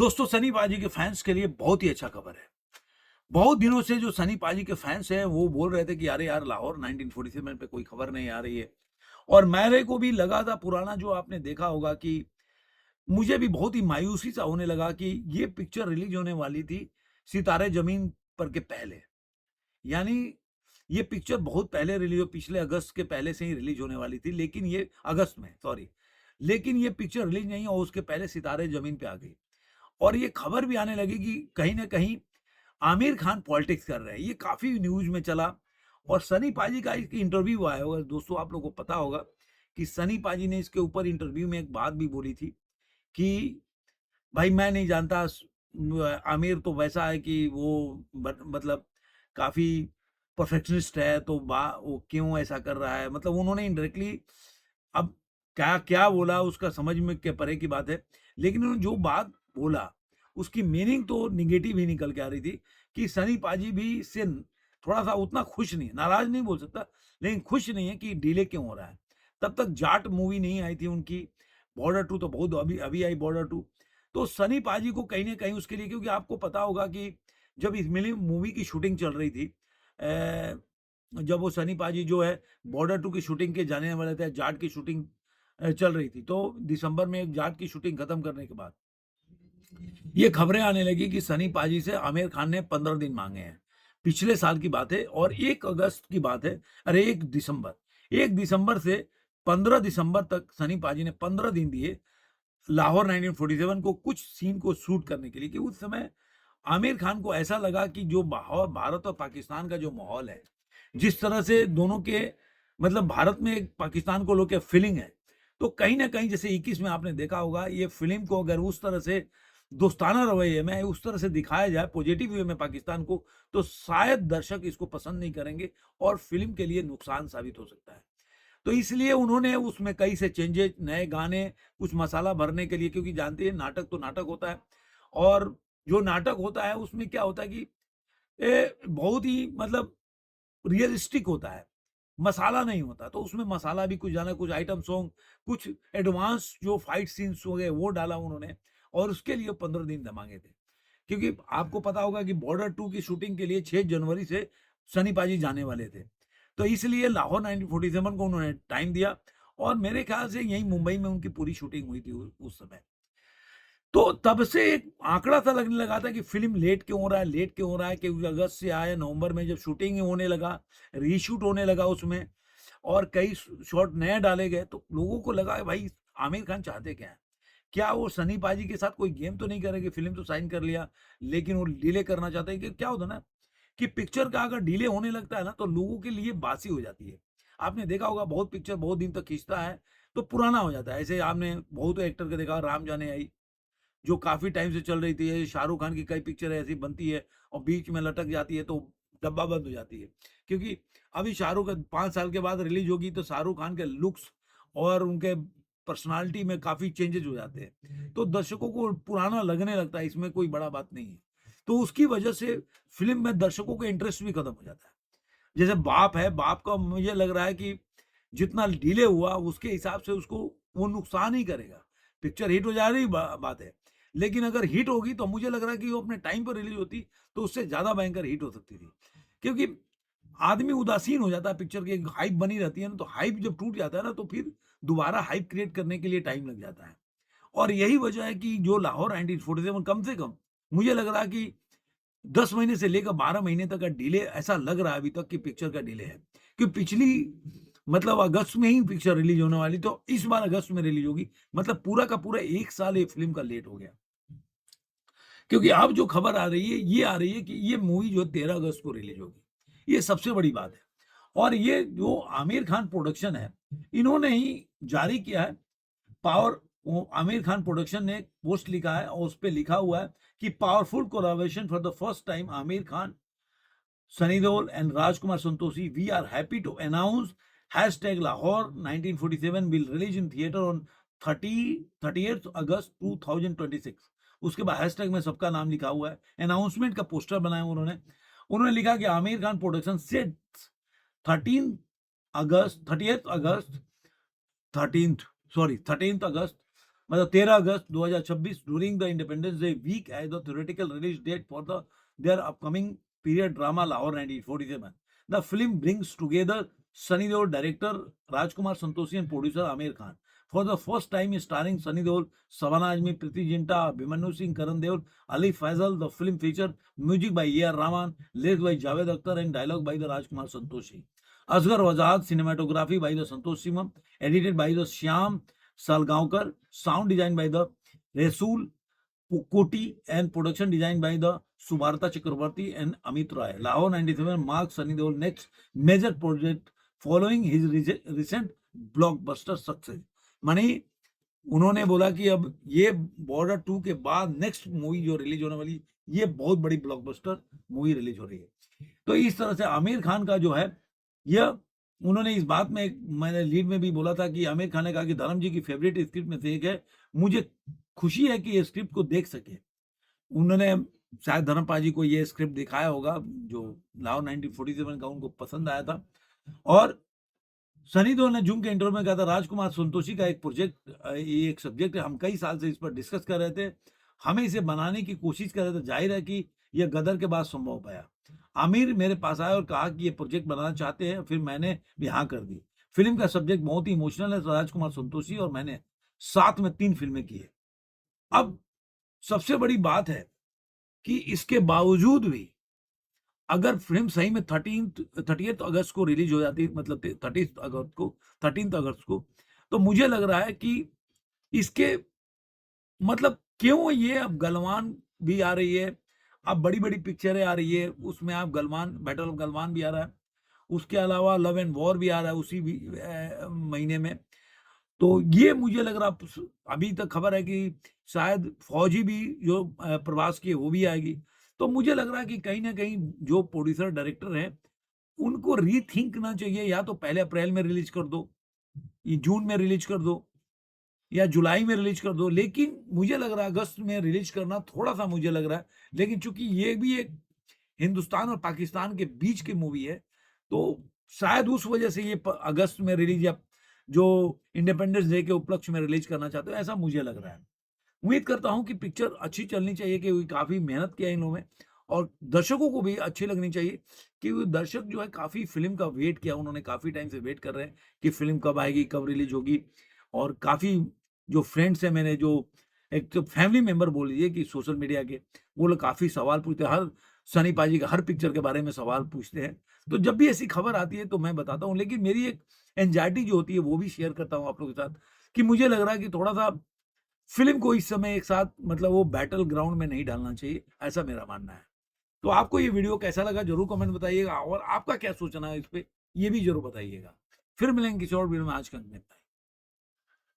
दोस्तों, सनी पाजी के फैंस के लिए बहुत ही अच्छा खबर है। बहुत दिनों से जो सनी पाजी के फैंस हैं वो बोल रहे थे कि अरे यार, लाहौर 1947 पे कोई खबर नहीं आ रही है। और मेरे को भी लगा था, पुराना जो आपने देखा होगा, कि मुझे भी बहुत ही मायूसी सा होने लगा कि ये पिक्चर रिलीज होने वाली थी सितारे जमीन पर के पहले। यानी ये पिक्चर बहुत पहले रिलीज हो, पिछले अगस्त के पहले से ही रिलीज होने वाली थी, लेकिन ये अगस्त में, सॉरी, लेकिन ये पिक्चर रिलीज नहीं और उसके पहले सितारे जमीन पे आ गई। और ये खबर भी आने लगी कि कहीं न कहीं आमिर खान पॉलिटिक्स कर रहे हैं। ये काफ़ी न्यूज़ में चला। और सनी पाजी का एक इंटरव्यू आया होगा, दोस्तों आप लोगों को पता होगा कि सनी पाजी ने इसके ऊपर इंटरव्यू में एक बात भी बोली थी कि भाई मैं नहीं जानता, आमिर तो वैसा है कि वो मतलब काफ़ी परफेक्शनिस्ट है, तो वो क्यों ऐसा कर रहा है? मतलब उन्होंने इनडायरेक्टली, अब क्या क्या बोला उसका समझ में के परे की बात है। लेकिन उन्होंने जो बात बोला, उसकी मीनिंग तो नेगेटिव ही निकल के आ रही थी कि सनी पाजी भी इससे थोड़ा-सा उतना खुश नहीं है, नाराज़ नहीं बोल सकता, लेकिन खुश नहीं है कि डिले क्यों हो रहा है। तब तक जाट मूवी नहीं आई थी उनकी, बॉर्डर 2 तो बहुत अभी अभी आई, बॉर्डर 2। तो सनी पाजी को कहीं न कहीं उसके लिए, क्योंकि आपको पता होगा कि जब इस मिली मूवी की शूटिंग चल रही थी, जब वो सनी पाजी जो है बॉर्डर 2 की शूटिंग के जाने वाले थे, जाट की शूटिंग चल रही थी। तो दिसंबर में एक जाट की शूटिंग खत्म करने के बाद ये खबरें आने लगी कि सनी पाजी से आमिर खान ने 15 दिन माँगे हैं। पिछले साल की बात है और 1 अगस्त की बात है, अरे 1 दिसंबर से 15 दिसंबर तक सनी पाजी ने 15 दिन दिए लाहौर 1947 को कुछ सीन को शूट करने के लिए, कि उस समय आमिर खान को ऐसा लगा कि जो बाहर भारत और पाकिस्तान का जो माहौल है, जिस तरह से दोनों के, मतलब भारत में एक पाकिस्तान को लेके फीलिंग है, तो कहीं न कहीं जैसे 21 में आपने देखा होगा, ये फ़िल्म को अगर उस तरह से दोस्ताना रवैये में उस तरह से दिखाया जाए पॉजिटिव वे में पाकिस्तान को, तो शायद दर्शक इसको पसंद नहीं करेंगे और फ़िल्म के लिए नुकसान साबित हो सकता है। तो इसलिए उन्होंने उसमें कई से चेंजेज़, नए गाने, कुछ मसाला भरने के लिए, क्योंकि जानते हैं नाटक तो नाटक होता है, और जो नाटक होता है उसमें क्या होता है कि बहुत ही मतलब रियलिस्टिक होता है, मसाला नहीं होता। तो उसमें मसाला भी कुछ डाला, कुछ आइटम सॉन्ग, कुछ एडवांस जो फाइट सीन्स हो गए वो डाला उन्होंने, और उसके लिए 15 दिन माँगे थे। क्योंकि आपको पता होगा कि बॉर्डर 2 की शूटिंग के लिए 6 जनवरी से सनी पाजी जाने वाले थे। तो इसलिए लाहौर 1947 को उन्होंने टाइम दिया, और मेरे ख्याल से यहीं मुंबई में उनकी पूरी शूटिंग हुई थी उस समय। तो तब से एक आंकड़ा सा लगने लगा था कि फ़िल्म लेट क्यों हो रहा है, लेट क्यों हो रहा है, क्योंकि अगस्त से आया, नवंबर में जब शूटिंग होने लगा, रीशूट होने लगा उसमें, और कई शॉट नए डाले गए, तो लोगों को लगा कि भाई आमिर खान चाहते क्या हैं? क्या वो सनी पाजी के साथ कोई गेम तो नहीं करेंगे? फ़िल्म तो साइन कर लिया, लेकिन वो डिले करना चाहते हैं, कि क्या होता है ना कि पिक्चर का अगर डिले होने लगता है ना, तो लोगों के लिए बासी हो जाती है। आपने देखा होगा, बहुत पिक्चर बहुत दिन तक खींचता है, तो पुराना हो जाता है। ऐसे आपने बहुत एक्टर का देखा, राम जाने आई, जो काफ़ी टाइम से चल रही थी। ये शाहरुख खान की कई पिक्चर ऐसी बनती है और बीच में लटक जाती है, तो डब्बा बंद हो जाती है। क्योंकि अभी शाहरुख 5 साल के बाद रिलीज़ होगी, तो शाहरुख खान के लुक्स और उनके पर्सनैलिटी में काफ़ी चेंजेज़ हो जाते हैं। तो दर्शकों को पुराना लगने लगता है, इसमें कोई बड़ा बात नहीं है। तो उसकी वजह से फ़िल्म में दर्शकों का इंटरेस्ट भी खत्म हो जाता है। जैसे बाप है, बाप का मुझे लग रहा है कि जितना डिले हुआ उसके हिसाब से उसको वो नुकसान ही करेगा। पिक्चर हिट हो जा रही बात है। लेकिन अगर हिट होगी तो मुझे लग रहा है कि वो अपने टाइम पर रिलीज़ होती तो उससे ज़्यादा भयंकर हिट हो सकती थी। क्योंकि आदमी उदासीन हो जाता है, पिक्चर की एक हाइप बनी रहती है ना, तो हाइप जब टूट जाता है ना, तो फिर दोबारा हाइप क्रिएट करने के लिए टाइम लग जाता है। और यही वजह है कि जो लाहौर 1947 कम से कम मुझे लग रहा है कि 10 महीने से लेकर 12 महीने तक का डिले, ऐसा लग रहा है अभी तक कि पिक्चर का डिले है। क्योंकि पिछली, मतलब अगस्त में ही पिक्चर रिलीज़ होने वाली, तो इस बार अगस्त में रिलीज़ होगी। मतलब पूरा का पूरा 1 साल ये फ़िल्म का लेट हो गया। क्योंकि अब जो खबर आ रही है, ये आ रही है कि ये मूवी जो है 13 अगस्त को रिलीज़ होगी। ये सबसे बड़ी बात है। और ये जो आमिर खान प्रोडक्शन है, इन्होंने ही जारी किया है। पावर, वो आमिर खान प्रोडक्शन ने एक पोस्ट लिखा है और उसपे लिखा हुआ है कि powerful collaboration for the first time, Aamir Khan, Sunny Deol and Rajkumar Santoshi. We are happy to announce hashtag Lahore 1947 will release in theater on 30th August 2026. उसके बाद हैशटैग में सबका नाम लिखा हुआ है। अनाउंसमेंट का पोस्टर बनाया उन्होंने। उन्होंने लिखा कि Aamir Khan production sets 13th August 30th August 13th 13th August मतलब 13 August 2026 during the Independence Day week as the theoretical release date for the their upcoming period drama Lahore 1947. The film brings together Sunny Deol director Rajkumar Santoshi and producer Aamir Khan. For the first time starring Sunny Deol, Shabana Azmi, Preeti Zinta, Abhimanyu Singh, Karan Deol, Ali Faisal, the film featured music by A.R. Rahman, lyrics by Javed Akhtar and dialogue by the Rajkumar Santoshi. Asghar Wazad, cinematography by the Santosh Simam, edited by the Shyam Salgaonkar, sound design by the Rasool Koti and production design by the Subharta Chakrabarti and Amit Rai. Lahore 97 marks Sunny Deol next major project following his recent blockbuster success. मानी उन्होंने बोला कि अब ये border 2 के बाद next movie जो release होने वाली, ये बहुत बड़ी ब्लॉकबस्टर मूवी रिलीज हो रही है. तो इस तरह से आमिर खान का जो है, यह उन्होंने इस बात में, मैंने लीड में भी बोला था कि आमिर खान ने कहा कि धर्म जी की फेवरेट स्क्रिप्ट में से एक है, मुझे खुशी है कि ये स्क्रिप्ट को देख सके. उन्होंने शायद धर्मपाल जी को ये स्क्रिप्ट दिखाया होगा जो लाहौर 1947 का, उनको पसंद आया था. और सनी देओल ने जूम के इंटरव्यू में कहा था, राजकुमार संतोषी का एक प्रोजेक्ट, ये एक सब्जेक्ट है, हम कई साल से इस पर डिस्कस कर रहे थे, हमें इसे बनाने की कोशिश कर रहे थे, जाहिर है कि यह गदर के बाद संभव हो पाया. आमिर मेरे पास आया और कहा कि ये प्रोजेक्ट बनाना चाहते हैं, फिर मैंने भी हाँ कर दी. फिल्म का सब्जेक्ट बहुत ही इमोशनल है. राजकुमार संतोषी और मैंने साथ में 3 फिल्में की है. अब सबसे बड़ी बात है कि इसके बावजूद भी अगर फिल्म सही में 30th अगस्त को रिलीज हो जाती, मतलब 13th अगस्त को, तो मुझे लग रहा है कि इसके मतलब क्यों ये अब गलवान भी आ रही है, अब बड़ी-बड़ी पिक्चरें आ रही है, उसमें आप गलवान, बैटल ऑफ गलवान भी आ रहा है, उसके अलावा लव एंड वॉर भी आ रहा है उसी भी महीने में. तो ये मुझे लग रहा, अभी तक खबर है कि शायद फौजी भी जो प्रभास की है वो भी आएगी. तो मुझे लग रहा है कि कहीं न कहीं जो प्रोड्यूसर डायरेक्टर हैं, उनको रीथिंक करना चाहिए, या तो पहले अप्रैल में रिलीज कर दो, ये जून में रिलीज कर दो, या जुलाई में रिलीज कर दो. लेकिन मुझे लग रहा है अगस्त में रिलीज करना थोड़ा-सा मुझे लग रहा है. लेकिन चूँकि ये भी एक हिंदुस्तान और पाकिस्तान के बीच की मूवी है, तो शायद उस वजह से ये अगस्त में रिलीज, या जो इंडिपेंडेंस डे के उपलक्ष्य में रिलीज करना चाहते हो, ऐसा मुझे लग रहा है. उम्मीद करता हूँ कि पिक्चर अच्छी चलनी चाहिए, कि काफ़ी मेहनत किया इन लोगों ने, और दर्शकों को भी अच्छी लगनी चाहिए, कि वो दर्शक जो है काफ़ी फ़िल्म का वेट किया, उन्होंने काफ़ी टाइम से वेट कर रहे हैं कि फ़िल्म कब आएगी, कब रिलीज़ होगी. और काफ़ी जो फ्रेंड्स हैं मेरे, जो एक तो फैमिली मेंबर बोल लीजिए कि सोशल मीडिया के, वो लोग काफ़ी सवाल पूछते हैं, हर सनी पाजी का हर पिक्चर के बारे में सवाल पूछते हैं. तो जब भी ऐसी खबर आती है तो मैं बताता हूँ, लेकिन मेरी एक एंग्जायटी जो होती है वो भी शेयर करता हूँ आप लोगों के साथ, कि मुझे लग रहा है कि थोड़ा-सा फ़िल्म को इस समय एक साथ, मतलब वो बैटल ग्राउंड में नहीं डालना चाहिए, ऐसा मेरा मानना है. तो आपको ये वीडियो कैसा लगा ज़रूर कमेंट बताइएगा, और आपका क्या सोचना है इस पे, ये भी ज़रूर बताइएगा. फिर मिलेंगे किसी और वीडियो में. आज के अंत में इतना ही.